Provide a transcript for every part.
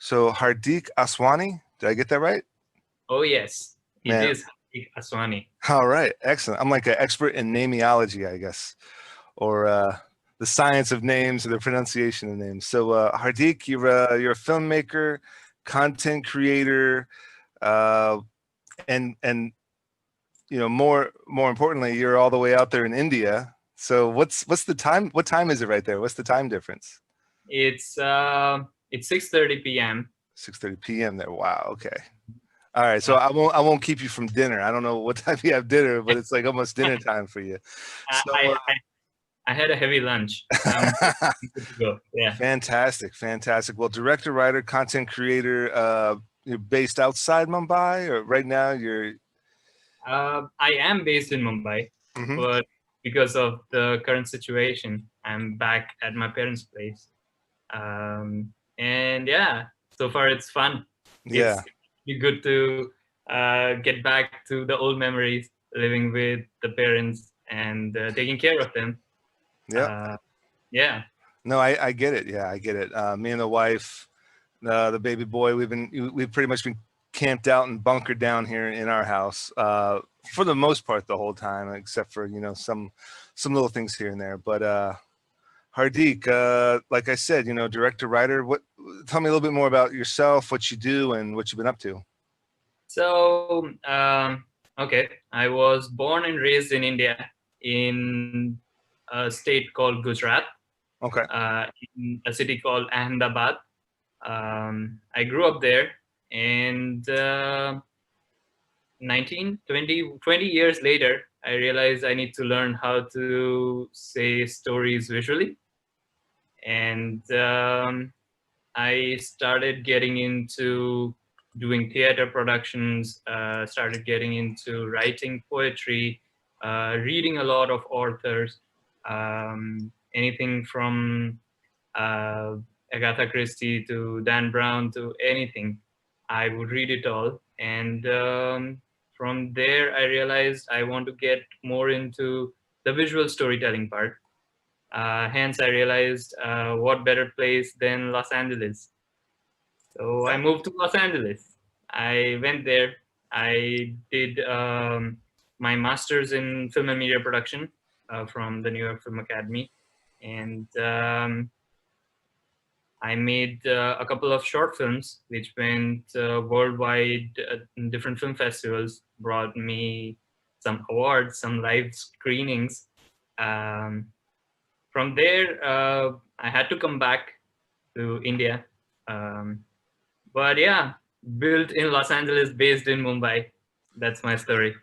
So Hardik Aswani, did I get that right? Oh yes, it Man, is HARDIK ASWANI. all right, excellent. I'm like an expert in nameology, I guess, or the science of names or the pronunciation of names. So Hardik, you're a filmmaker, content creator, uh, and you know more importantly, you're all the way out there in India. So what's the time? What time is it right there? What's the time difference? It's 6:30 p.m. 6:30 p.m. there. Wow. Okay. All right. So I won't keep you from dinner. I don't know what time you have dinner, but it's like almost dinner time for you. So I had a heavy lunch. Good to go. Yeah. fantastic, fantastic. Well, director, writer, content creator. You're based outside Mumbai, or right now you're. I am based in Mumbai, Mhm. but because of the current situation, I'm back at my parents' place. And yeah, so far it's fun. Yeah. It's really good to get back to the old memories, living with the parents and taking care of them. Yeah. Uh, yeah. No, I get it. Yeah, I get it. Me and the wife, the baby boy, we've pretty much been camped out and bunkered down here in our house for the most part the whole time, except for some little things here and there. But Hardik, like I said, director, writer. Tell me a little bit more about yourself, what you do, and what you've been up to. So, okay, I was born and raised in India in a state called Gujarat, Okay. in a city called Ahmedabad. I grew up there, and 20 years later, I realized I need to learn how to say stories visually. And I started getting into doing theater productions, started getting into writing poetry, reading a lot of authors, anything from uh, Agatha Christie to Dan Brown to anything. I would read it all. And from there, I realized I want to get more into the visual storytelling part. Hence, I realized what better place than Los Angeles. So I moved to Los Angeles. I went there. I did my master's in film and media production from the New York Film Academy. And I made a couple of short films, which went worldwide in different film festivals, brought me some awards, some live screenings. Um, from there, I had to come back to India. Um, but yeah, built in Los Angeles, based in Mumbai. That's my story.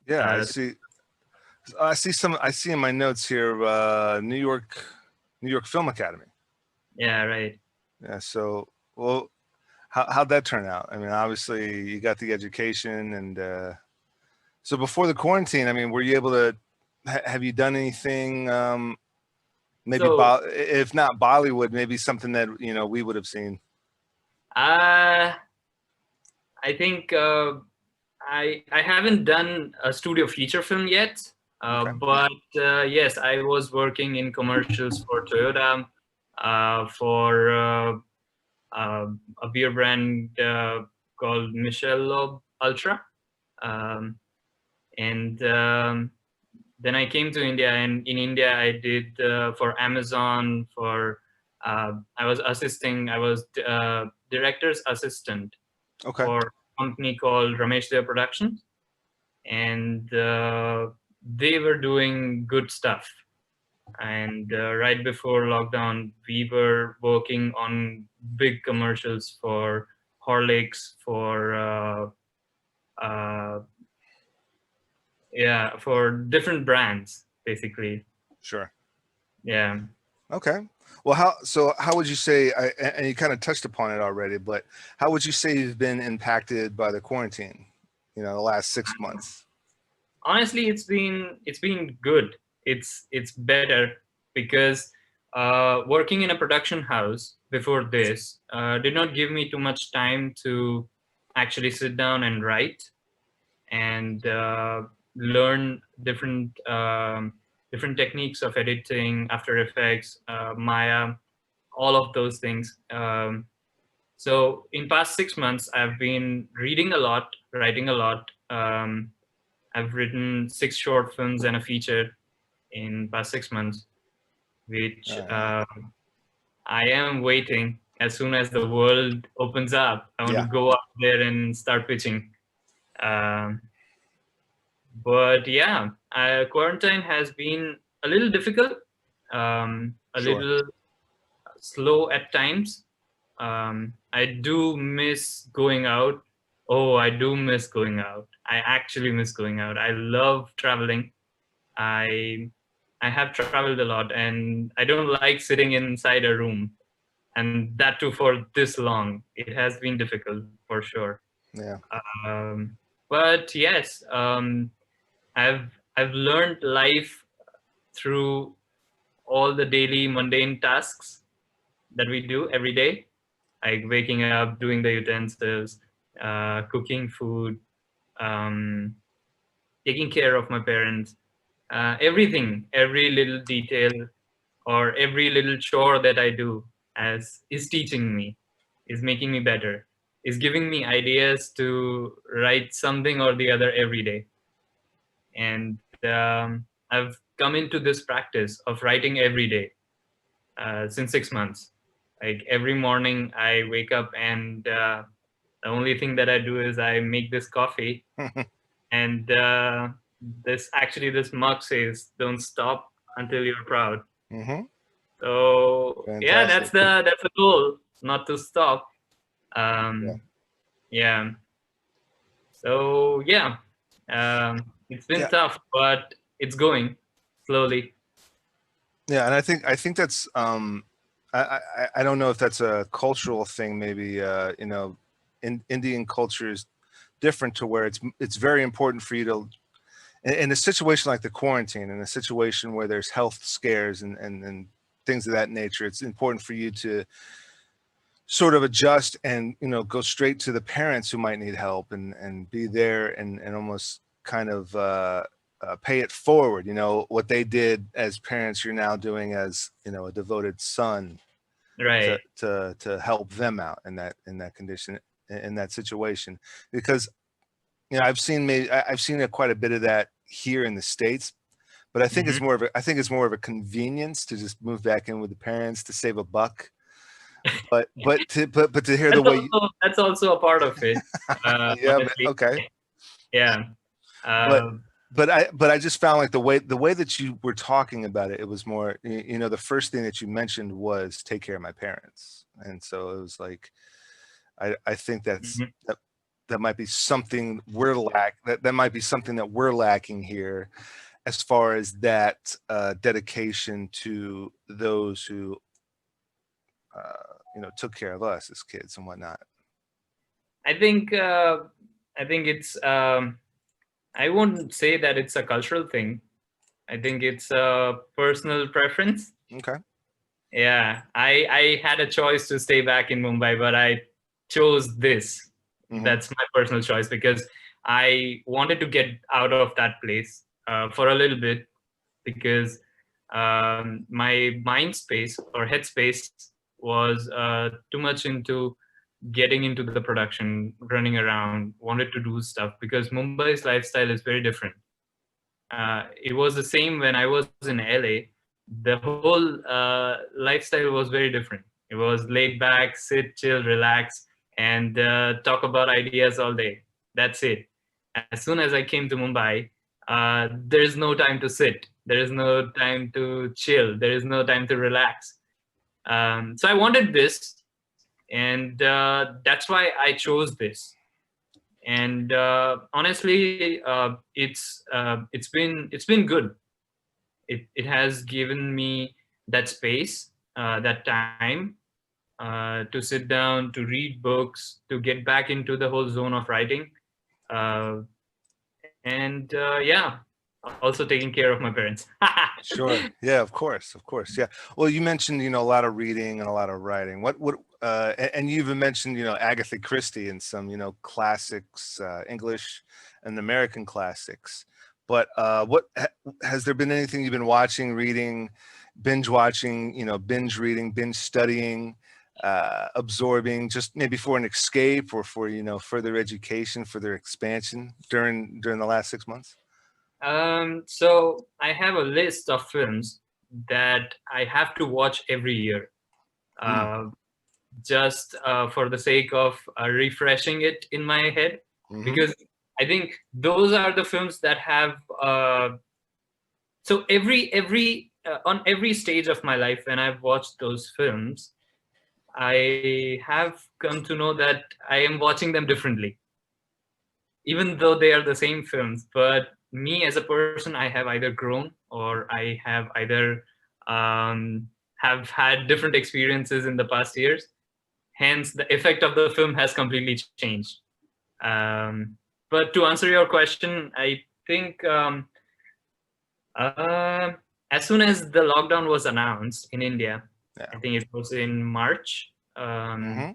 Yeah, I Uh, see. I see in my notes here, New York Film Academy. yeah, right. Yeah. So, well, how'd that turn out? I mean, obviously you got the education, and so before the quarantine, I mean, were you able to? Have you done anything? Maybe So if not Bollywood, maybe something that we would have seen. uh, I think I haven't done a studio feature film yet, Okay. but yes, I was working in commercials for Toyota, for uh, a beer brand called Michelob Ultra. Um, and then I came to India, and in India I did for Amazon. I was assisting. I was director's assistant Okay. for a company called Ramesh Dev Productions, and they were doing good stuff. And right before lockdown, we were working on big commercials for Horlicks, for uh, yeah, for different brands, basically. Sure. Yeah. Okay. Well, how would you say? And you kind of touched upon it already, but how would you say you've been impacted by the quarantine? The last 6 months. Honestly, it's been good. It's better because working in a production house before this did not give me too much time to actually sit down and write and learn different techniques of editing, After Effects, Maya, all of those things. So in past 6 months, I've been reading a lot, writing a lot. I've written 6 short films and a feature in past 6 months, which Yeah. I am waiting. As soon as the world opens up, I want to Yeah, go out there and start pitching. Um, but yeah, quarantine has been a little difficult, a sure. little slow at times. I do miss going out. Oh, I do miss going out. I actually miss going out. I love traveling. I I have traveled a lot, and I don't like sitting inside a room, and that too for this long. It has been difficult for sure. Yeah. Um, but yes, I've learned life through all the daily mundane tasks that we do every day, like waking up, doing the utensils, cooking food, um, taking care of my parents, everything, every little detail or every little chore that I do as is teaching me, is making me better, is giving me ideas to write something or the other every day. And I've come into this practice of writing every day since 6 months. Like every morning, I wake up and the only thing that I do is I make this coffee, and this mug says, "Don't stop until you're proud." Hmm. So yeah, Fantastic. that's the goal, not to stop. Yeah. Um, yeah. So yeah, it's been Yeah. tough, but it's going slowly. Yeah, and I think that's I don't know if that's a cultural thing. Maybe in Indian culture is different to where it's very important for you to in a situation like the quarantine, in a situation where there's health scares and things of that nature. It's important for you to sort of adjust and go straight to the parents who might need help and be there and almost kind of pay it forward. What they did as parents, you're now doing as a devoted son to Right. to help them out in that condition, in that situation. Because I've seen quite a bit of that here in the States, but Hmm. I think it's more of a convenience to just move back in with the parents to save a buck. But to hear the way you, That's also a part of it. yeah, Honestly, okay. yeah. but Uh, but I just found like the way that you were talking about it, it was more, the first thing that you mentioned was take care of my parents. And so it was like, I think mhm. that might be something that might be something that we're lacking here, as far as that dedication to those who took care of us as kids and whatnot. I think uh, I think it's I won't say that it's a cultural thing. I think it's a personal preference. Okay. Yeah, I had a choice to stay back in Mumbai, but I chose this. Hmm. That's my personal choice because I wanted to get out of that place for a little bit because my mind space or headspace was too much into getting into the production, running around, wanted to do stuff because Mumbai's lifestyle is very different. It was the same when I was in LA. The whole lifestyle was very different. It was laid back, sit, chill, relax, and talk about ideas all day. That's it. As soon as I came to Mumbai, there is no time to sit. There is no time to chill. There is no time to relax. So I wanted this, and that's why I chose this. And honestly, it's been good. It has given me that space, that time to sit down, to read books, to get back into the whole zone of writing, uh, and yeah, also taking care of my parents. Sure. Yeah, of course. Of course. Yeah. Well, you mentioned, a lot of reading and a lot of writing. And you even mentioned, Agatha Christie and some, classics, English and American classics. But has there been anything you've been watching, reading, binge watching, binge reading, binge studying, absorbing, just maybe for an escape or for, you know, further education, further expansion during the last 6 months? So I have a list of films that I have to watch every year, Mm. just for the sake of refreshing it in my head, Mm-hmm. because I think those are the films that have. So every on every stage of my life, when I've watched those films, I have come to know that I am watching them differently, even though they are the same films. But me as a person, I have either grown or I have either have had different experiences in the past years. Hence, the effect of the film has completely changed. But to answer your question, I think uh, as soon as the lockdown was announced in India, Yeah. I think it was in March. Mm-hmm.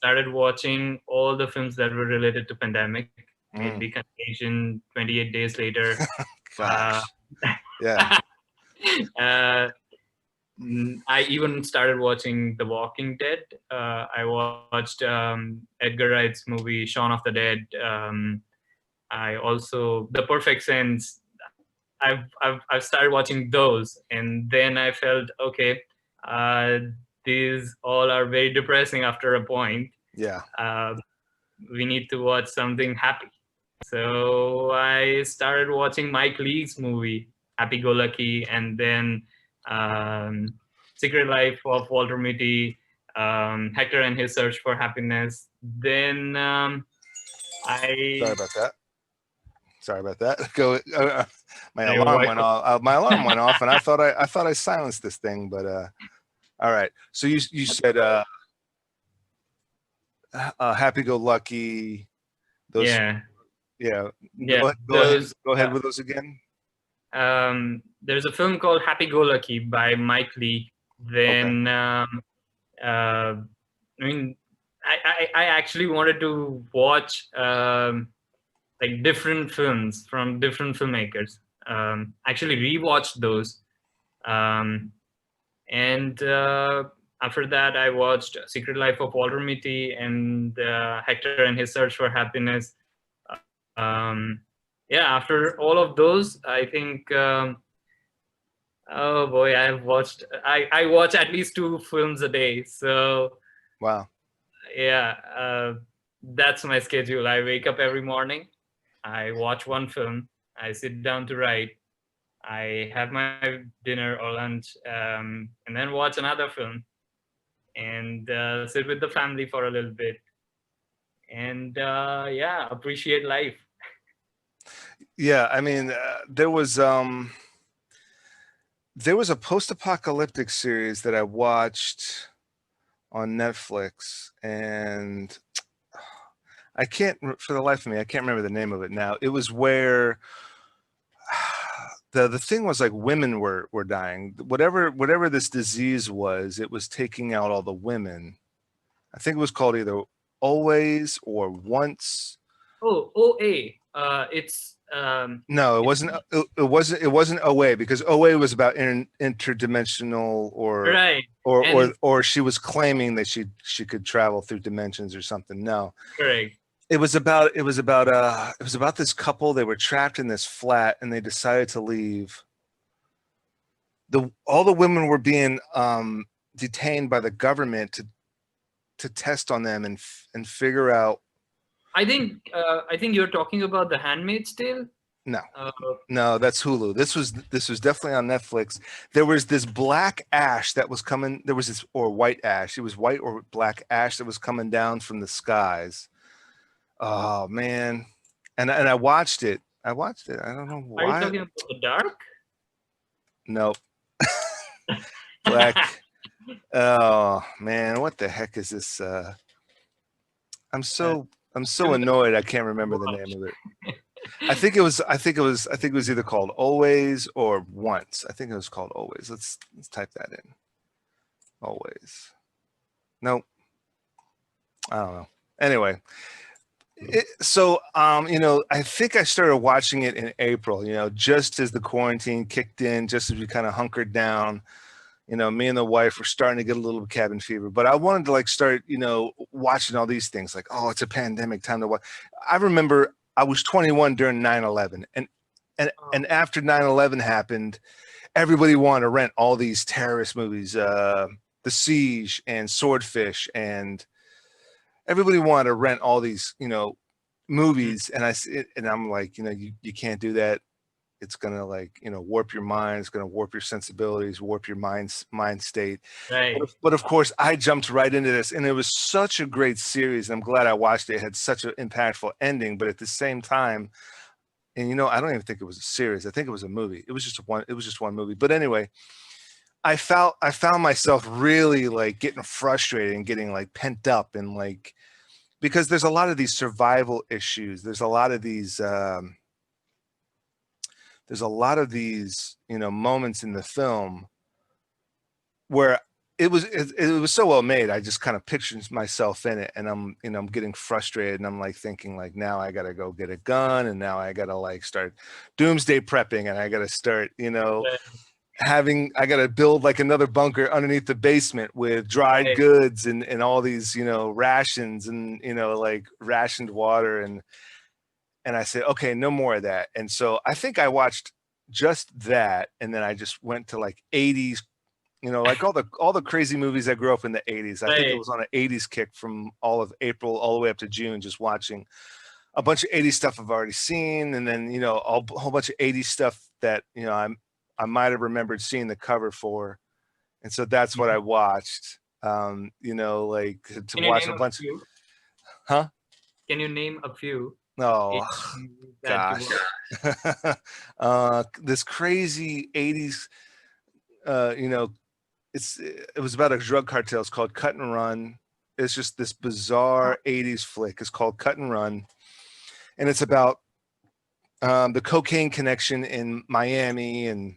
Started watching all the films that were related to pandemic. Made Mm. the Contagion 28 days later. Gosh. Yeah. I even started watching The Walking Dead. I watched Edgar Wright's movie Shaun of the Dead. I also The Perfect Sense. I've started watching those, and then I felt okay. Uh, these all are very depressing after a point. Yeah. We need to watch something happy. So I started watching Mike Lee's movie, Happy Go Lucky, and then um, Secret Life of Walter Mitty, Hector and His Search for Happiness. Then Sorry I. about that. Sorry about that. Go. My I alarm wa- went off. My alarm went off, and I thought I silenced this thing, but all right. So you said Happy Go Lucky. Those. yeah, Yeah. yeah. Go ahead with those again. There's a film called Happy Go Lucky by Mike Lee. Then I mean, I actually wanted to watch like different films from different filmmakers. Actually rewatched those. And after that, I watched Secret Life of Walter Mitty and Hector and His Search for Happiness. Yeah, after all of those, I think, oh boy, I watch at least 2 films a day. So Wow. yeah, that's my schedule. I wake up every morning, I watch one film, I sit down to write, I have my dinner or lunch, and then watch another film, and sit with the family for a little bit, and yeah, appreciate life. Yeah. I mean, there was a post-apocalyptic series that I watched on Netflix, and I can't, for the life of me, I can't remember the name of it now. It was where the thing was like women were dying. Whatever this disease was, it was taking out all the women. I think it was called either Always or Once. Oh, OA. It's No, it wasn't. It wasn't OA, because OA was about interdimensional, right. And or she was claiming that she could travel through dimensions or something. No, correct. it was about this couple. They were trapped in this flat and they decided to leave. All the women were being detained by the government to test on them and figure out. I think you're talking about The Handmaid's Tale. No, no, that's Hulu. This was definitely on Netflix. There was this black ash that was coming. There was this, or white ash. It was white or black ash that was coming down from the skies. Oh man, and I watched it. I don't know why. Are you talking about The Dark? Nope. Black. Oh man, what the heck is this? I'm so annoyed. I can't remember the name of it. I think it was either called Always or Once. I think it was called Always. Let's type that in. Always. Nope. I don't know. Anyway, so I think I started watching it in April. Just as the quarantine kicked in, just as we kind of hunkered down. you know, me and the wife were starting to get a little cabin fever, but I wanted to like start, you know, watching all these things like, oh, it's a pandemic time to watch. I remember I was 21 during 9/11, and after 9/11 happened, everybody wanted to rent all these terrorist movies, The Siege and Swordfish, and everybody wanted to rent all these, you know, movies. And I'm like, you know, you can't do that. It's gonna like, you know, warp your mind. It's gonna warp your sensibilities, warp your mind state. Right. But of course, I jumped right into this, and it was such a great series. I'm glad I watched it. It had such an impactful ending, but at the same time, and you know, I don't even think it was a series. I think it was a movie. It was just one. It was just one movie. But anyway, I found myself really like getting frustrated and getting like pent up, and like, because there's a lot of these survival issues. There's a lot of these. There's a lot of these, you know, moments in the film where it was so well made. I just kind of pictured myself in it, and I'm, you know, I'm getting frustrated, and I'm like thinking like, now I got to go get a gun, and now I got to like start doomsday prepping, and I got to start, you know, I got to build like another bunker underneath the basement with dried goods and all these, you know, rations, and, you know, like rationed water. And I said, okay, no more of that. And so I think I watched just that. And then I just went to like 80s, you know, like all the crazy movies I grew up in the 80s. I think it was on an 80s kick from all of April all the way up to June, just watching a bunch of 80s stuff I've already seen. And then, you know, a whole bunch of 80s stuff that, you know, I might have remembered seeing the cover for. And so that's what I watched. You know, like to watch a bunch. Huh? Can you name a few? Oh, gosh. This crazy 80s, you know, it was about a drug cartel. It's called Cut and Run. It's just this bizarre 80s flick. It's called Cut and Run. And it's about the cocaine connection in Miami. And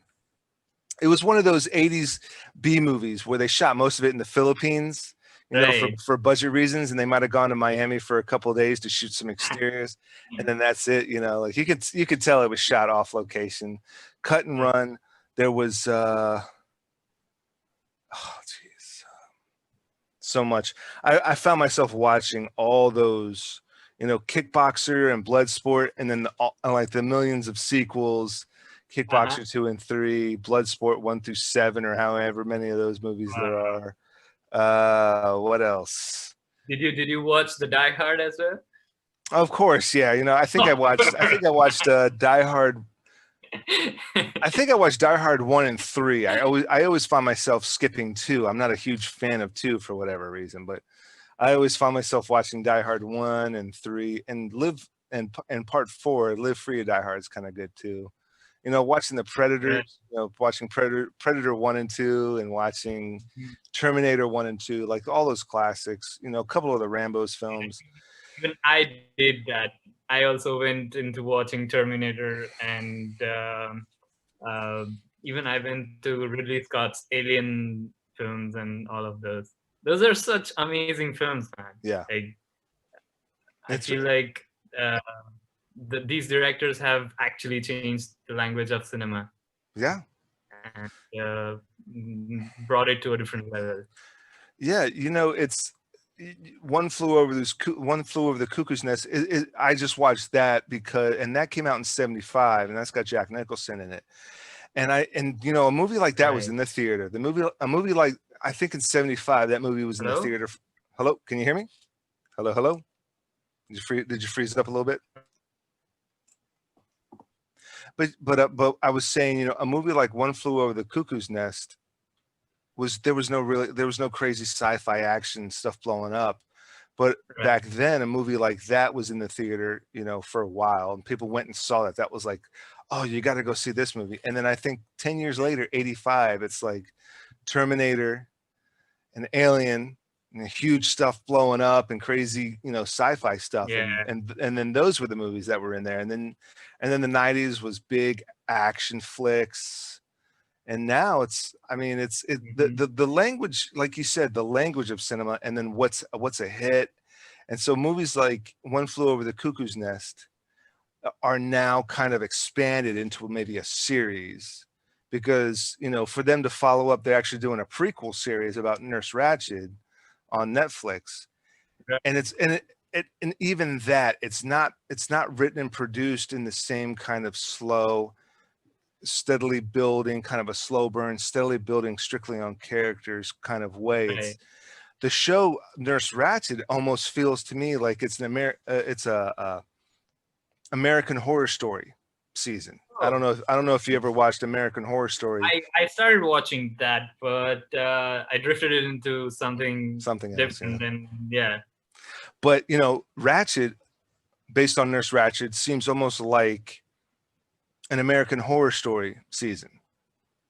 it was one of those 80s B movies where they shot most of it in the Philippines, you know, for budget reasons, and they might have gone to Miami for a couple of days to shoot some exteriors, and then that's it. You know, like you could tell it was shot off location. Cut and Run. There was oh geez, so much. I found myself watching all those, you know, Kickboxer and Bloodsport, and then like the millions of sequels. Kickboxer 2 and 3, Bloodsport 1 through 7, or however many of those movies there are. What else? Did you watch the Die Hard as well? Of course, yeah. You know, I think I watched Die Hard. I think I watched Die Hard 1 and 3. I always find myself skipping 2. I'm not a huge fan of 2 for whatever reason, but I always found myself watching Die Hard 1 and 3, and part 4, Live Free of Die Hard is kind of good too. You know, watching the Predators, you know, watching Predator 1 and 2, and watching Terminator 1 and 2, like all those classics, you know, a couple of the Rambo's films. Even I did that. I also went into watching Terminator, and even I went to Ridley Scott's Alien films and all of those. Those are such amazing films, man. Yeah. Like, I feel like these directors have actually changed the language of cinema. Yeah. And brought it to a different level. Yeah, you know, it's One Flew Over the Cuckoo's Nest. I just watched that and that came out in '75, and that's got Jack Nicholson in it. And you know, a movie like that was in the theater. A movie like, I think in '75, that movie was in the theater. Hello, can you hear me? Hello. Did you freeze up a little bit? But I was saying, you know, a movie like One Flew Over the Cuckoo's Nest there was no crazy sci-fi action stuff blowing up. But back then, a movie like that was in the theater, you know, for a while, and people went and saw that. That was like, oh, you got to go see this movie. And then I think 10 years later, '85, it's like Terminator and Alien, and huge stuff blowing up and crazy, you know, sci-fi stuff. And then those were the movies that were in there. And then the '90s was big action flicks. And now the language, like you said, the language of cinema, and then what's a hit. And so movies like One Flew Over the Cuckoo's Nest are now kind of expanded into maybe a series, because, you know, for them to follow up, they're actually doing a prequel series about Nurse Ratched on Netflix. Right. And and even that, it's not written and produced in the same kind of slow, steadily building, kind of a slow burn, steadily building strictly on characters kind of way. Right. It's the show Nurse Ratched almost feels to me like it's it's a American Horror Story season. I don't know if you ever watched American Horror Story. I started watching that, but I drifted it into something else, different. yeah. And yeah. But, you know, Ratched, based on Nurse Ratched, seems almost like an American Horror Story season.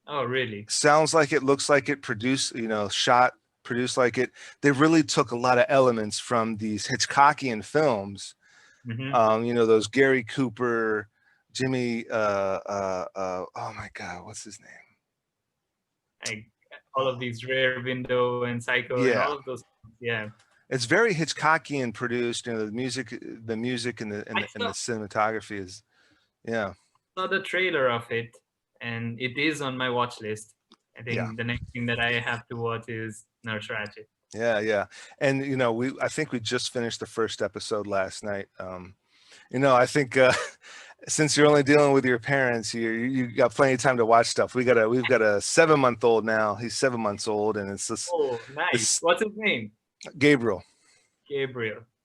Oh, really? Sounds like it, looks like it, produced, you know, shot, produced like it. They really took a lot of elements from these Hitchcockian films. Mm-hmm. You know, those Gary Cooper, Jimmy, oh my God, what's his name? All of these Rear Window and Psycho and all of those. Yeah. It's very Hitchcockian produced. You know, the music and the cinematography is, yeah. I saw the trailer of it, and it is on my watch list. I think the next thing that I have to watch is Nurse Ratched. Yeah. And, you know, I think we just finished the first episode last night. You know, I think since you're only dealing with your parents, you got plenty of time to watch stuff. We've got a 7-month-old now. He's 7 months old, and it's this. Oh, nice. What's his name? Gabriel.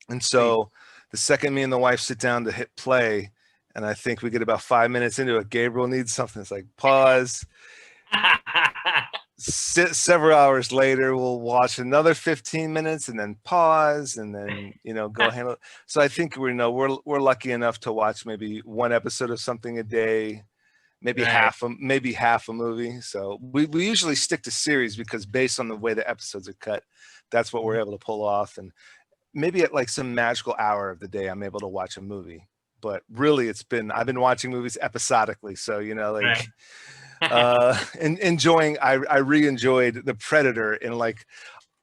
And so the second me and the wife sit down to hit play, and I think we get about 5 minutes into it, Gabriel needs something. It's like, pause. Several hours later, we'll watch another 15 minutes and then pause, and then, you know, go handle it. So I think we're lucky enough to watch maybe one episode of something a day, maybe half a movie. So we usually stick to series, because based on the way the episodes are cut, that's what we're able to pull off. And maybe at like some magical hour of the day, I'm able to watch a movie. But really, I've been watching movies episodically. So, you know, like I re-enjoyed The Predator in like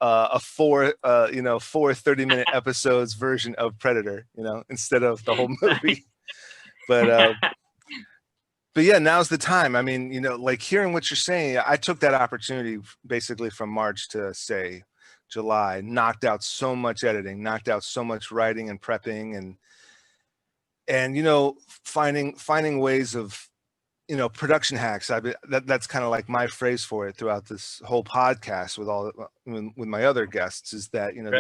a 4 30-minute episodes version of Predator, you know, instead of the whole movie. But yeah, now's the time. I mean, you know, like hearing what you're saying, I took that opportunity basically from March to, say, July, knocked out so much editing, knocked out so much writing and prepping, and you know, finding ways of, you know, production hacks. That's kind of like my phrase for it throughout this whole podcast with my other guests, is that, you know,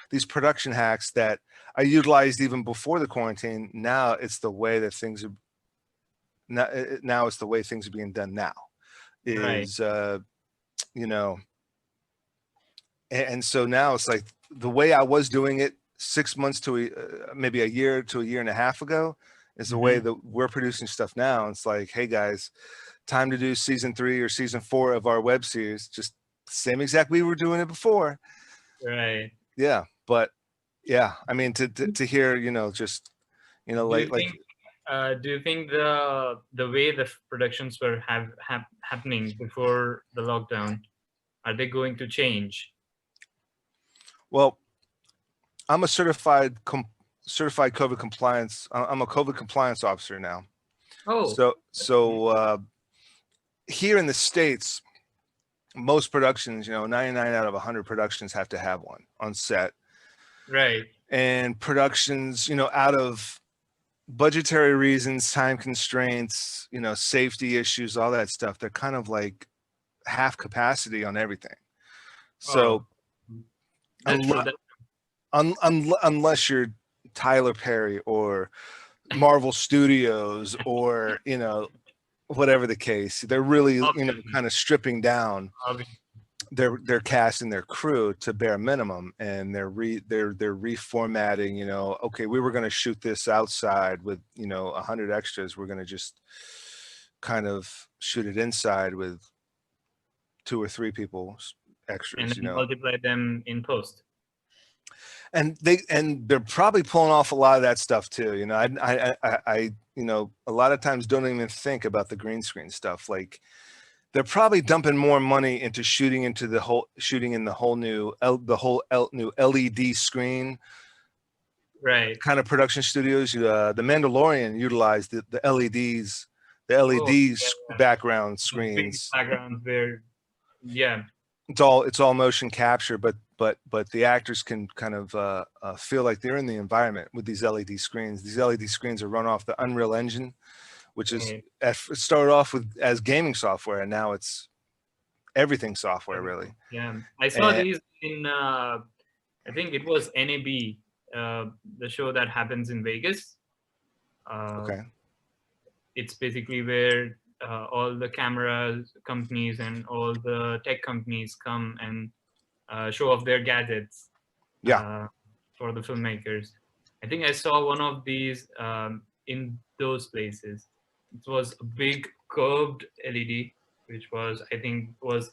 these production hacks that I utilized even before the quarantine. Now it's the way that things are. Now it's the way things are being done now. Is you know. And so now it's like the way I was doing it 6 months to maybe a year to a year and a half ago is the way that we're producing stuff now. It's like, hey guys, time to do season 3 or season 4 of our web series. Just same exact we were doing it before. Right. Yeah. But yeah, I mean, to hear, you know, just, you know, do you think the way the productions were happening before the lockdown, are they going to change? Well, I'm a certified COVID compliance. I'm a COVID compliance officer now. Oh. So here in the States, most productions, you know, 99 out of 100 productions have to have one on set. Right. And productions, you know, out of budgetary reasons, time constraints, you know, safety issues, all that stuff, they're kind of like half capacity on everything. So unless you're Tyler Perry or Marvel Studios or, you know, whatever the case, they're really, you know, kind of stripping down their cast and their crew to bare minimum, and they're reformatting, you know, okay, we were going to shoot this outside with, you know, 100 extras. We're going to just kind of shoot it inside with 2 or 3 people extras, and you know, multiply them in post. And they're probably pulling off a lot of that stuff too. You know, I you know, a lot of times don't even think about the green screen stuff. Like they're probably dumping more money into shooting in the whole new LED screen. Right. Kind of production studios. The Mandalorian utilized the LEDs the Oh, LED yeah, background the big screens. backgrounds where, yeah, It's all motion capture, but the actors can kind of feel like they're in the environment with these LED screens. These LED screens are run off the Unreal Engine, which is right, it started off with as gaming software, and now it's everything software really. everything. Yeah, I saw And, these in, I think it was NAB, the show that happens in Vegas. Uh, okay, it's basically where all the camera companies and all the tech companies come and show off their gadgets yeah, uh, for the filmmakers. I think I saw one of these in those places. It was a big curved LED, which was, I think was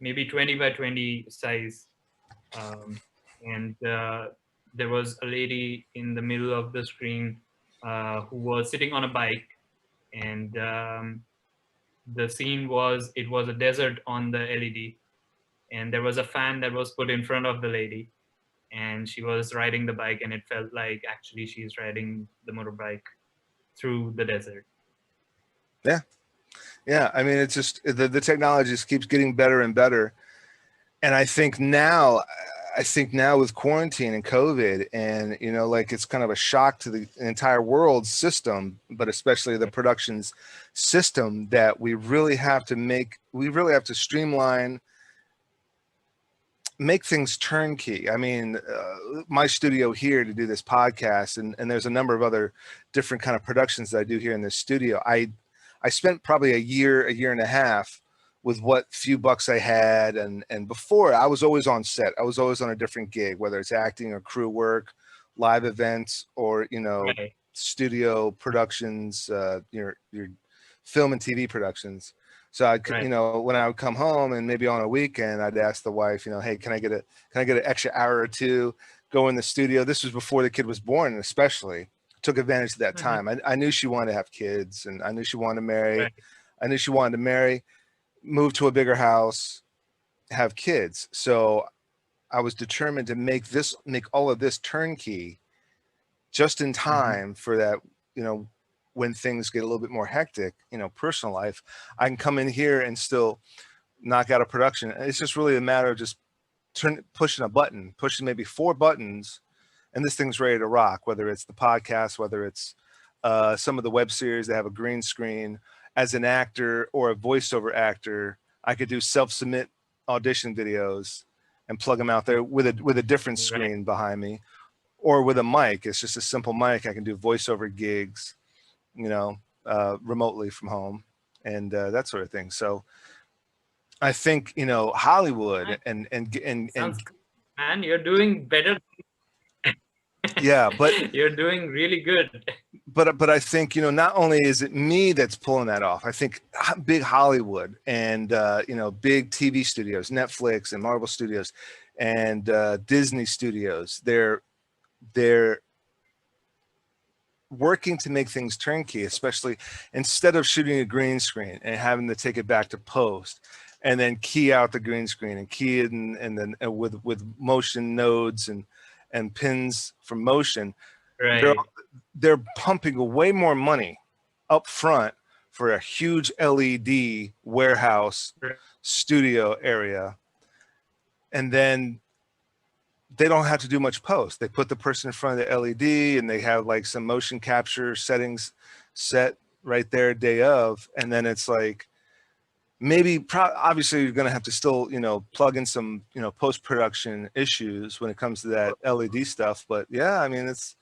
maybe 20 by 20 size, um, and there was a lady in the middle of the screen who was sitting on a bike, and the scene was, it was a desert on the LED, and there was a fan that was put in front of the lady, and she was riding the bike, and it felt like actually she's riding the motorbike through the desert. yeah, yeah. I mean, it's just the technology just keeps getting better and better. And I think now with quarantine and COVID, and like it's kind of a shock to the entire world system, but especially the productions system, that we really have to streamline, make things turnkey. I mean, my studio here to do this podcast, and there's a number of other different kind of productions that I do here in this studio. I spent probably a year and a half with what few bucks I had, and before I was always on set. I was always on a different gig, whether it's acting or crew work, live events, or Right, studio productions, your film and TV productions. So right. when I would come home and maybe on a weekend, I'd ask the wife, hey, can I get an extra hour or two, go in the studio? This was before the kid was born, and especially took advantage of that Mhm. time. I knew she wanted to have kids, and I knew she wanted to marry. Right, I knew she wanted to marry, move to a bigger house, have kids. So I was determined to make all of this turnkey just in mhm. time for that, when things get a little bit more hectic, personal life, I can come in here and still knock out a production. It's just really a matter of just pushing maybe 4 buttons, and this thing's ready to rock, whether it's the podcast, whether it's some of the web series that have a green screen. As an actor or a voiceover actor, I could do self-submit audition videos and plug them out there with a different Right. screen behind me, or with a mic. It's just a simple mic. I can do voiceover gigs, remotely from home, and that sort of thing. So I think Nice. Hollywood and Sounds good, man. You're doing better. yeah, but You're doing really good. but I think not only is it me that's pulling that off. I think big Hollywood and big TV studios, Netflix and Marvel Studios, and Disney Studios. They're working to make things turnkey, especially instead of shooting a green screen and having to take it back to post and then key out the green screen and key it and then with motion nodes and pins from motion. they're Right. they're pumping way more money up front for a huge LED warehouse studio area, and then they don't have to do much post. They put the person in front of the LED, and they have like some motion capture settings set right there day of, and then it's like obviously you're going to have to still plug in some post-production issues when it comes to that LED stuff. But yeah, I mean it's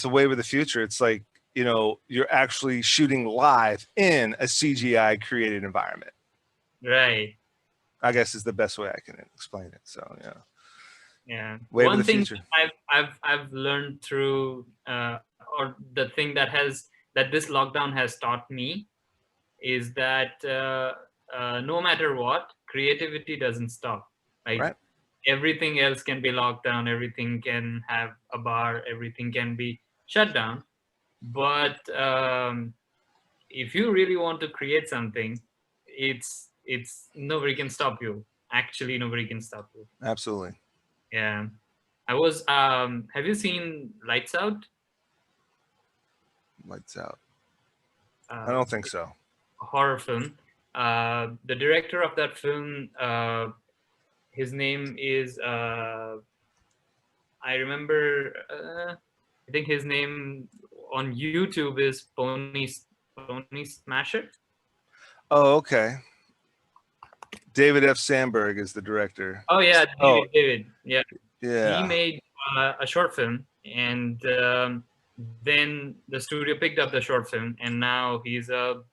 the wave of the future. It's like you're actually shooting live in a CGI created environment, Right. I guess, is the best way I can explain it. So yeah, Yeah. wave of the One thing future. I've learned through, or the thing that this lockdown has taught me is that no matter what, creativity doesn't stop. Like Right. everything else can be locked down, everything can have a bar, everything can be shut down. But if you really want to create something, it's nobody can stop you. Actually, nobody can stop you. Absolutely. Yeah. I was have you seen Lights Out? Lights out. I don't think so. Horror film. The director of that film, his name is I remember. I think his name on YouTube is Pony Smasher. Oh, okay. David F. Sandberg is the director. Oh yeah, Oh, David. Yeah, he yeah. made a short film, and then the studio picked up the short film, and now he's a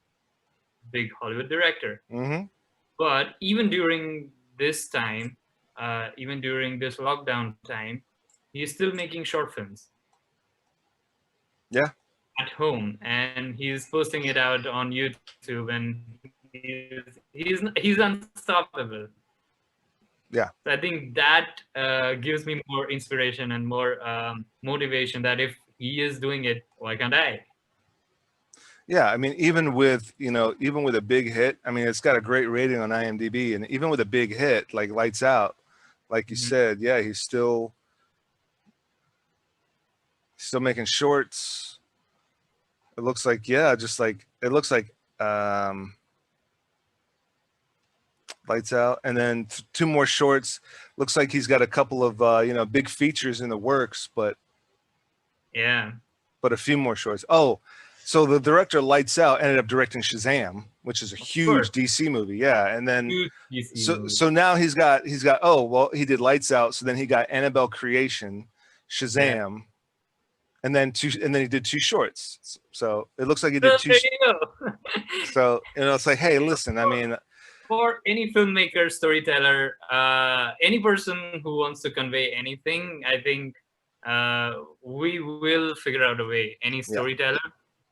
big Hollywood director. Mm-hmm. But even during this time, even during this lockdown time, he's still making short films. Yeah. At home, and he's posting it out on YouTube, and he's unstoppable. Yeah. So I think that gives me more inspiration and more motivation that if he is doing it, why can't I? Yeah, I mean, even with a big hit, I mean, it's got a great rating on IMDb, and even with a big hit like Lights Out, like you said, yeah, he's still making shorts. It looks like, yeah, just like it looks like Lights Out, and then two more shorts. Looks like he's got a couple of big features in the works, but yeah, a few more shorts. Oh, so the director of Lights Out ended up directing Shazam, which is a huge DC movie. Yeah, and then so now he's got oh well, he did Lights Out, so then he got Annabelle Creation, Shazam, and then he did two shorts. So it looks like he did two. So it's like, hey, listen, I mean, for any filmmaker, storyteller, any person who wants to convey anything, I think we will figure out a way. Any storyteller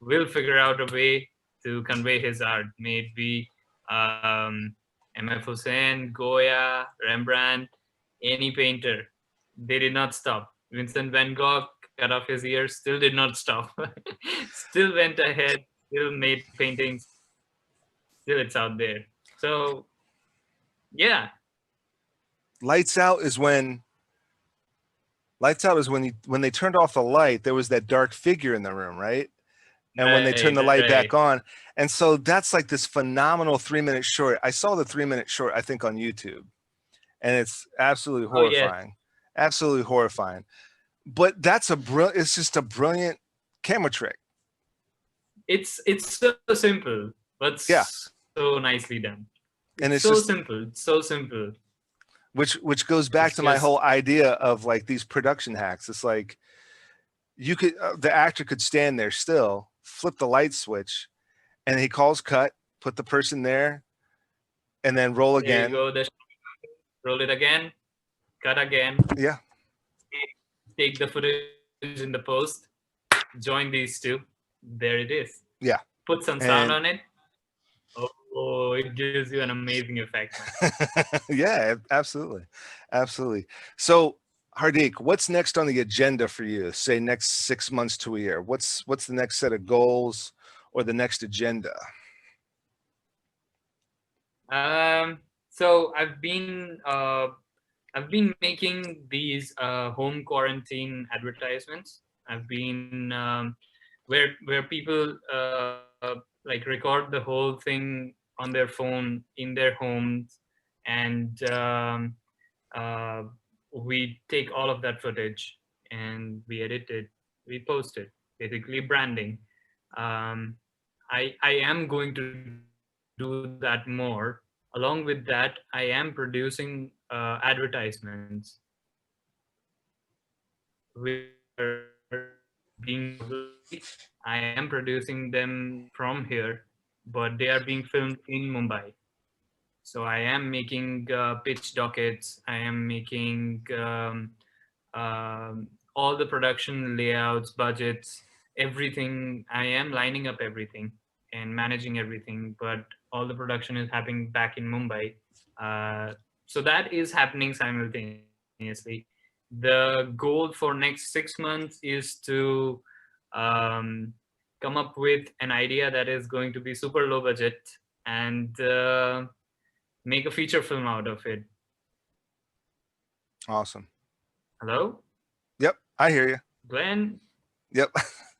will figure out a way to convey his art. May it be M.F. Hussain, Goya, Rembrandt, any painter. They did not stop. Vincent van Gogh cut off his ears, still did not stop. Still went ahead, still made paintings. Still it's out there. So, yeah. Lights Out is when they turned off the light, there was that dark figure in the room, right? And when they turned the light back on, and so that's like this phenomenal 3-minute short. I saw the 3-minute short, I think, on YouTube, and it's absolutely horrifying, absolutely horrifying. But that's it's just a brilliant camera trick. It's so simple, but so nicely done. And it's so simple. It's so simple. Which goes back to my whole idea of like these production hacks. It's like you could the actor could stand there still, flip the light switch, and he calls cut, put the person there, and then roll again. There you go. Roll it again, cut again. Yeah. Take the footage in the post, join these two. There it is. Yeah. Put some sound on it. Oh, it gives you an amazing effect. Yeah, absolutely. Absolutely. So, Hardik, what's next on the agenda for you? Say next 6 months to a year. What's the next set of goals or the next agenda? So I've been making these home quarantine advertisements. I've been where people like record the whole thing on their phone in their homes, and we take all of that footage and we edit it, we post it, basically branding. I am going to do that more. Along with that, I am producing advertisements which are being, I am producing them from here, but they are being filmed in Mumbai. So I am making pitch dockets. I am making all the production layouts, budgets, everything. I am lining up everything and managing everything, but all the production is happening back in Mumbai. So that is happening simultaneously. The goal for next 6 months is to come up with an idea that is going to be super low budget and make a feature film out of it. Awesome. Hello? Yep, I hear you. Glenn? Yep.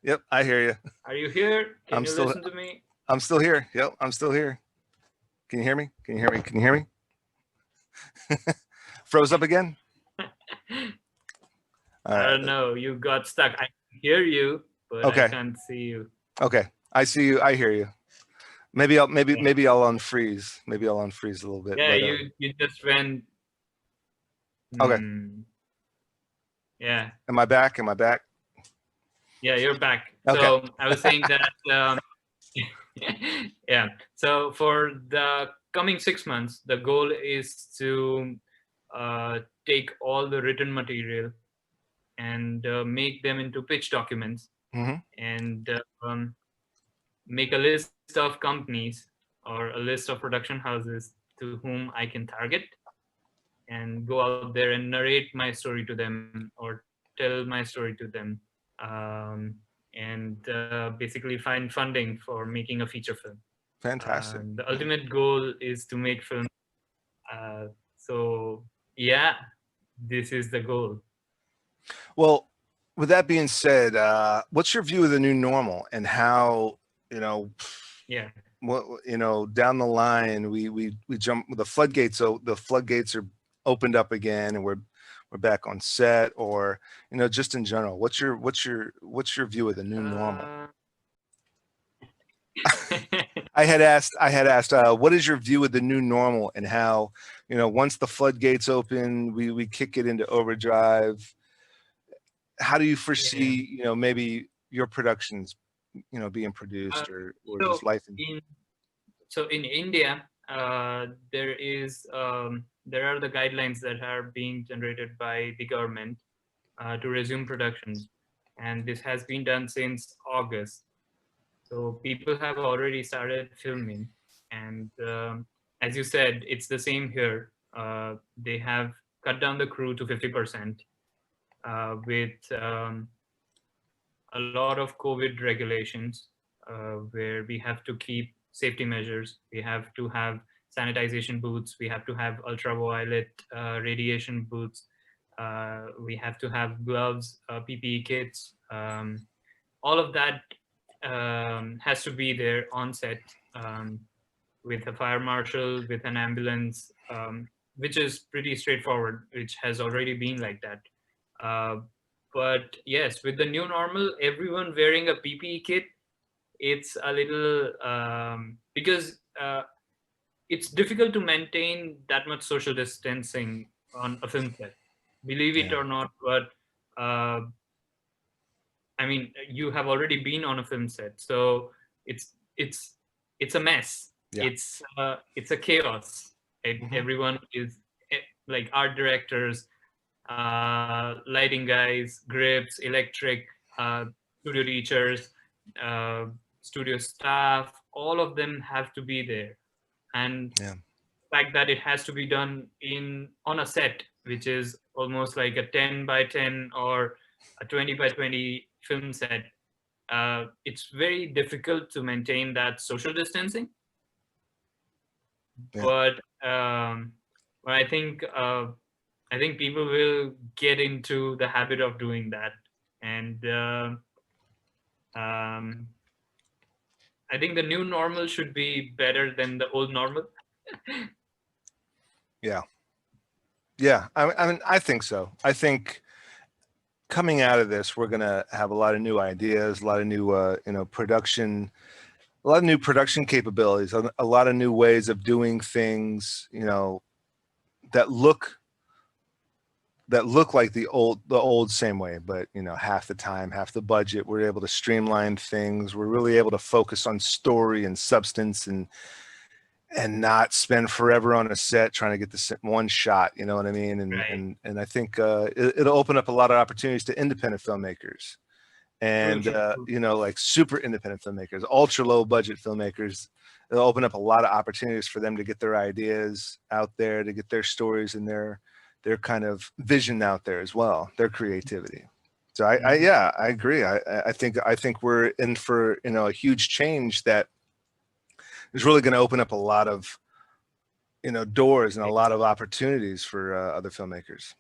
Yep, I hear you. Are you here? Can you listen to me? I'm still here. Yep, I'm still here. Can you hear me? Can you hear me? Can you hear me? Froze up again? All I right. don't know. You got stuck. I can hear you, but I Okay. can't see you. Okay. I see you. I hear you. Maybe I'll Yeah, maybe I'll unfreeze. Maybe I'll unfreeze a little bit. yeah, But you just went. okay. Yeah, Am I back? Am I back? yeah, you're back. Okay. So I was saying that. Yeah. So for the coming 6 months, the goal is to take all the written material and make them into pitch documents Hmm. and make a list of companies or a list of production houses to whom I can target and go out there and narrate my story to them or tell my story to them, and basically find funding for making a feature film. Fantastic. The ultimate goal is to make film. So yeah, this is the goal. Well, with that being said, what's your view of the new normal and how, you know, Yeah. what, down the line we jump the floodgates. So the floodgates are opened up again, and we're back on set, or just in general. What's your view of the new normal? Uh, I had asked, what is your view of the new normal and how, once the floodgates open, we kick it into overdrive. How do you yeah. foresee, maybe your productions, being Uh, produced or so just life? in in India, there are the guidelines that are being generated by the government to resume productions, and this has been done since August. So people have already started filming, and as you said, it's the same here. They have cut down the crew to 50% with a lot of COVID regulations, where we have to keep safety measures. We have to have sanitization booths. We have to have ultraviolet radiation booths. We have to have gloves, PPE kits. All of that has to be there on set, with a fire marshal, with an ambulance, which is pretty straightforward, which has already been like that. Uh, but yes, with the new normal, everyone wearing a PPE kit, it's a little because it's difficult to maintain that much social distancing on a film set. Believe it Yeah. or not, but uh, I mean, you have already been on a film set, so it's it's it's a mess. Yeah. It's a chaos. Hmm. Everyone is like art directors, lighting guys, grips, electric, studio teachers, uh, studio staff. All of them have to be there, and Yeah. the fact that it has to be done in on a set, which is almost like a 10 by 10 or a 20 by 20 film set, it's very difficult to maintain that social distancing. Yeah. But but I think people will get into the habit of doing that, and um, I think the new normal should be better than the old normal. Yeah. Yeah. I mean, I think so. I think coming out of this, we're gonna have a lot of new ideas, a lot of new, production, a lot of new production capabilities, a lot of new ways of doing things, that look like the old same way, but half the time, half the budget. We're able to streamline things. We're really able to focus on story and substance, and not spend forever on a set trying to get the one shot. You know what I mean? And Right. and I think it'll open up a lot of opportunities to independent filmmakers, True, and true, true. like super independent filmmakers, ultra low budget filmmakers. It'll open up a lot of opportunities for them to get their ideas out there, to get their stories and their kind of vision out there as well, their creativity. So Mhm. yeah, I agree. I think we're in for a huge change that is really going to open up a lot of doors and a lot of opportunities for other filmmakers.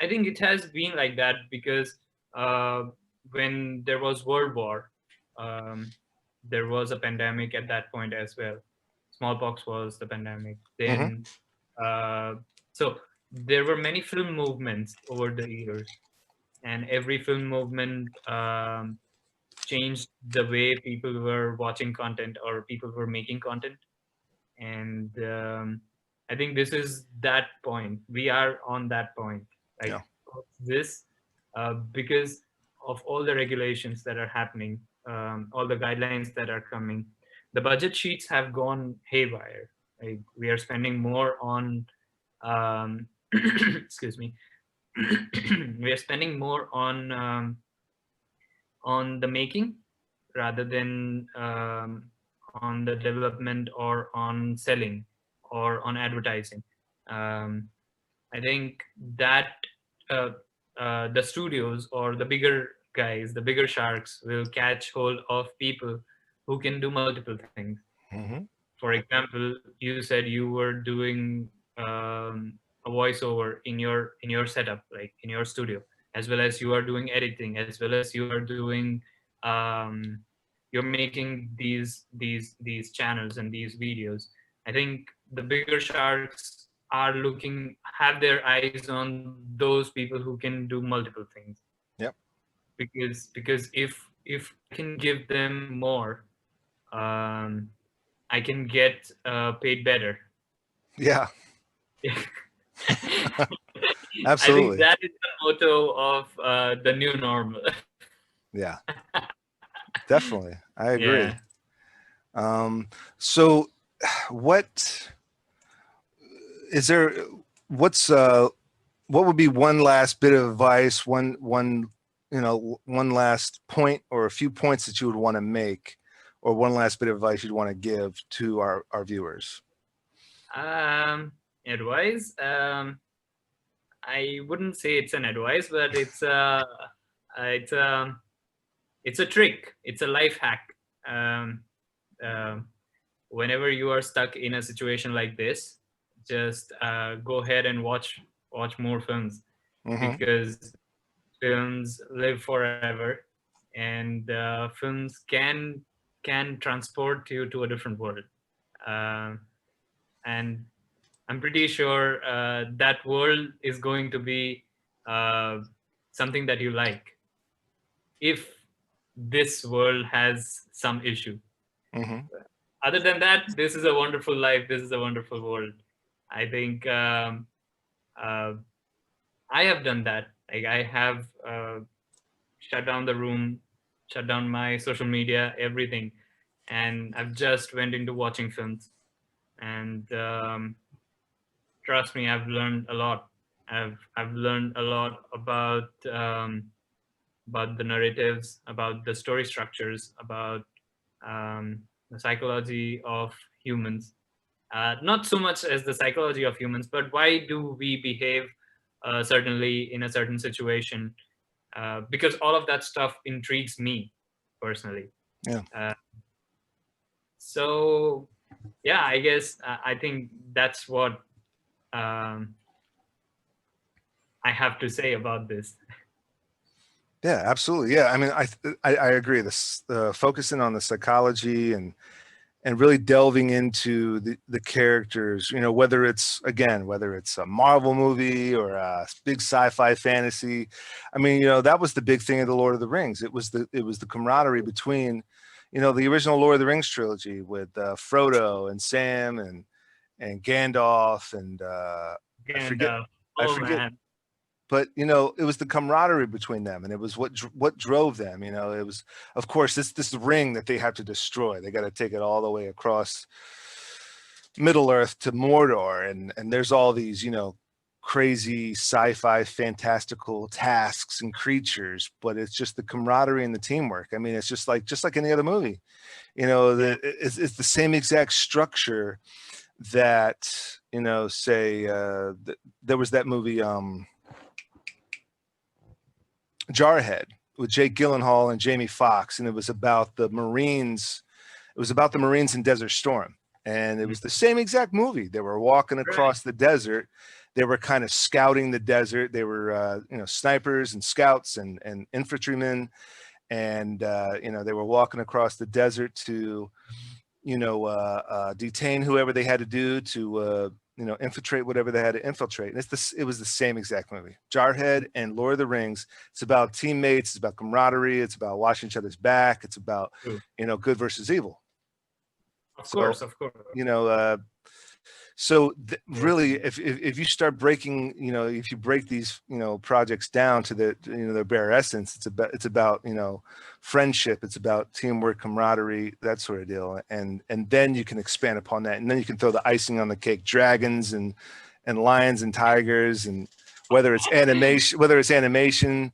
I think it has been like that because uh, when there was World War, um, there was a pandemic at that point as well. Smallpox was the pandemic. Mm-hmm. Then, uh, so there were many film movements over the years, and every film movement changed the way people were watching content or people were making content. And I think this is that point. We are on that point. Like Yeah. this, because of all the regulations that are happening, all the guidelines that are coming, the budget sheets have gone haywire. Like we are spending more on, excuse me, we are spending more on the making rather than on the development or on selling or on advertising. Um, I think that uh, the studios or the bigger guys, the bigger sharks, will catch hold of people who can do multiple things. Mm-hmm. For example, you said you were doing a voiceover in your setup, like in your studio, as well as you are doing editing, as well as you are doing um, you're making these channels and these videos. I think the bigger sharks are looking have their eyes on those people who can do multiple things, Yep. because if I can give them more, um, I can get paid better. Yeah. I think Absolutely. that is the motto of the new normal. Yeah. Definitely. I agree. Yeah. So what is there, what's what would be one last bit of advice, one one last point or a few points that you would want to make, or one last bit of advice you'd want to give to our viewers? Advice. I wouldn't say it's an advice, but it's it's a trick. It's a life hack. Um, um Whenever you are stuck in a situation like this, just go ahead and watch more films, Mm-hmm. because films live forever, and films can transport you to a different world. Um and I'm pretty sure that world is going to be uh, something that you like. If this world has some issue, Mm-hmm. other than that, this is a wonderful life. This is a wonderful world. I think uh, I have done that. Like I have shut down the room, shut down my social media, everything, and I've just went into watching films. And trust me, I've learned a lot. I've learned a lot about the narratives, about the story structures, about the psychology of humans. Not so much as the psychology of humans, but why do we behave certainly in a certain situation? Because all of that stuff intrigues me personally. Yeah. Uh, so yeah, I guess I think that's what um, I have to say about this. Yeah, absolutely. Yeah, I mean, I agree. This focusing on the psychology and really delving into the characters. Whether it's whether it's a Marvel movie or a big sci-fi fantasy. I mean, that was the big thing of the Lord of the Rings. It was the camaraderie between, the original Lord of the Rings trilogy with Frodo and Sam and Gandalf and I And forget I oh forget man, but it was the camaraderie between them, and it was what drove them. It was, of course, this ring that they have to destroy. They got to take it all the way across Middle Earth to Mordor, and there's all these crazy sci-fi fantastical tasks and creatures, but it's just the camaraderie and the teamwork. I mean, it's just like any other movie. It's the same exact structure that say there was that movie Jarhead with Jake Gyllenhaal and Jamie Foxx, and it was about the Marines. It was about the Marines in Desert Storm, and it was the same exact movie. They were walking right? across the desert. They were kind of scouting the desert. They were, snipers and scouts and infantrymen, and you know, they were walking across the desert to, you know, detain whoever they had to do to, you know, infiltrate whatever they had to infiltrate. And it was the same exact movie. Jarhead and Lord of the Rings. It's about teammates. It's about camaraderie. It's about watching each other's back. It's about, you know, good versus evil. Of course, of course. You know, so really, if you start breaking, you know, if you break these, you know, projects down to the, you know, their bare essence, it's about, you know, friendship, it's about teamwork, camaraderie, that sort of deal, and then you can expand upon that, and then you can throw the icing on the cake, dragons and lions and tigers, and whether it's animation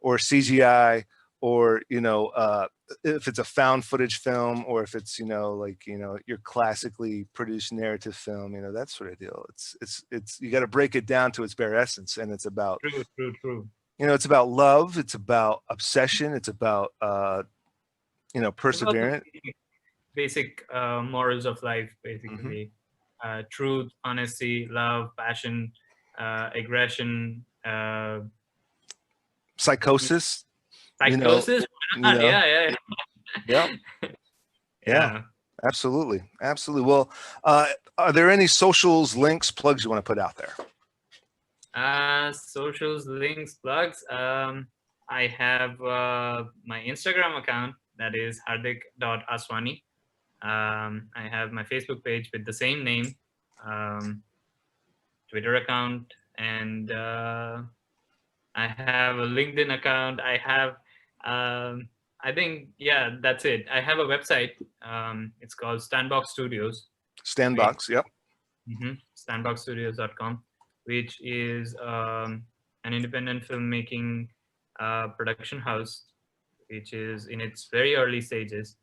or CGI, or, you know, if it's a found footage film, or if it's, you know, like, you know, your classically produced narrative film, you know, that sort of deal. It's you got to break it down to its bare essence, and it's about, true. You know, it's about love, it's about obsession, it's about you know, perseverance, basic morals of life, basically. Truth, honesty, love, passion, aggression, psychosis. Psychosis? You know, Yeah. Absolutely. Well, are there any socials, links, plugs you want to put out there? Socials, links, plugs. I have my Instagram account, that is hardik.aswani. I have my Facebook page with the same name, Twitter account, and I have a LinkedIn account. I have, I think, yeah, that's it. I have a website. It's called Standbox Studios. Standbox, yep. Standboxstudios.com, which is an independent filmmaking production house, which is in its very early stages.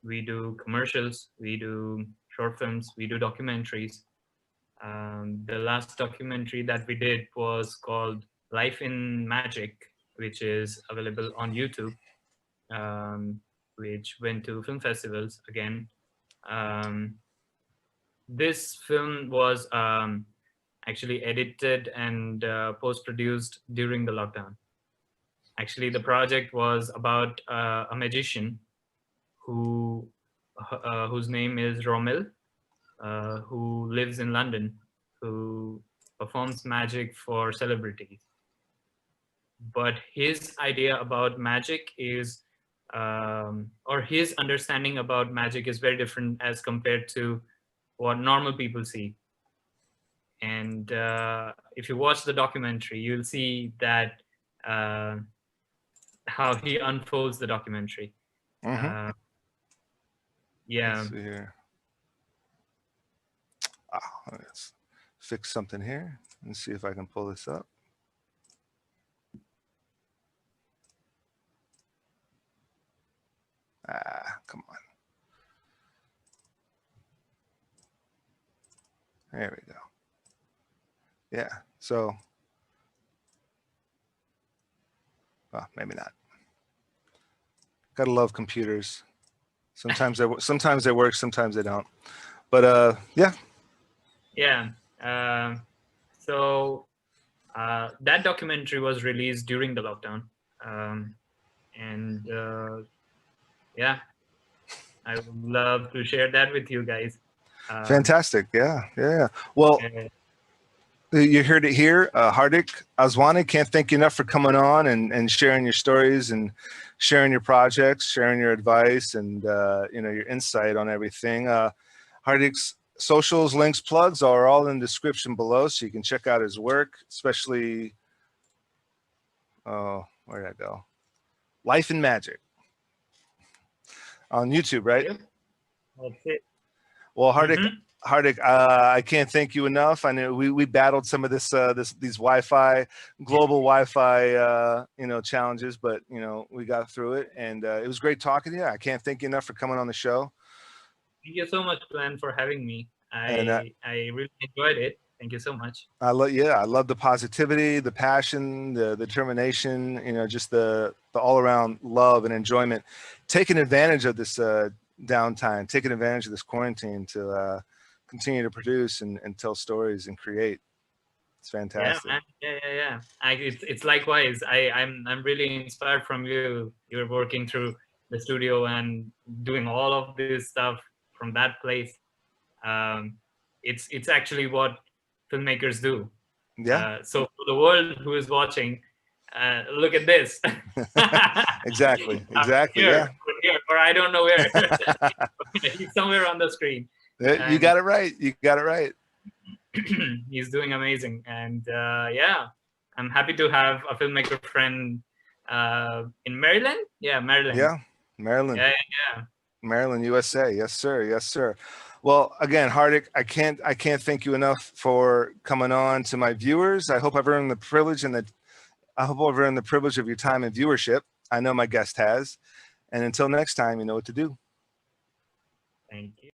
We do commercials, we do short films, we do documentaries. The last documentary that we did was called Life in Magic, which is available on YouTube, which went to film festivals again. This film was actually edited and post-produced during the lockdown. Actually, the project was about a magician whose name is Romil, who lives in London, who performs magic for celebrities. But his idea about magic is, or his understanding about magic is very different as compared to what normal people see. And if you watch the documentary, you'll see that how he unfolds the documentary. Yeah. Let's see here. Let's fix something here and see if I can pull this up. Come on. There we go. Yeah, so, well, maybe not. Gotta love computers. Sometimes they work, sometimes they don't. But yeah. Yeah. So that documentary was released during the lockdown, and yeah, I would love to share that with you guys. Fantastic. Yeah. Well, you heard it here. Hardik Aswani, can't thank you enough for coming on and sharing your stories and sharing your projects, sharing your advice, and you know, your insight on everything. Hardik's socials, links, plugs are all in the description below, so you can check out his work, especially, oh, where did I go? Life in Magic on YouTube, right? Yep. That's it. Well, Hardik, I can't thank you enough. I know we battled some of these Wi-Fi, global Wi-Fi, you know, challenges, but you know, we got through it, and it was great talking to you. I can't thank you enough for coming on the show. Thank you so much, Glenn, for having me. I really enjoyed it. Thank you so much. I love the positivity, the passion, the determination, you know, just the all around love and enjoyment, taking advantage of this downtime, taking advantage of this quarantine to continue to produce and tell stories and create. It's fantastic. man. Yeah. It's likewise. I'm really inspired from you. You're working through the studio and doing all of this stuff from that place. Um, it's actually what filmmakers do. Yeah, So for the world who is watching, look at this. exactly. I'm Yeah. here, or I don't know where. He's somewhere on the screen. You got it right. You got it right. He's doing amazing, and yeah, I'm happy to have a filmmaker friend in Maryland. Yeah, Maryland. Yeah, Maryland. Yeah. Maryland, USA. Yes, sir. Yes, sir. Well, again, Hardik, I can't thank you enough for coming on to my viewers. I hope I've earned the privilege of your time and viewership. I know my guest has. And until next time, you know what to do. Thank you.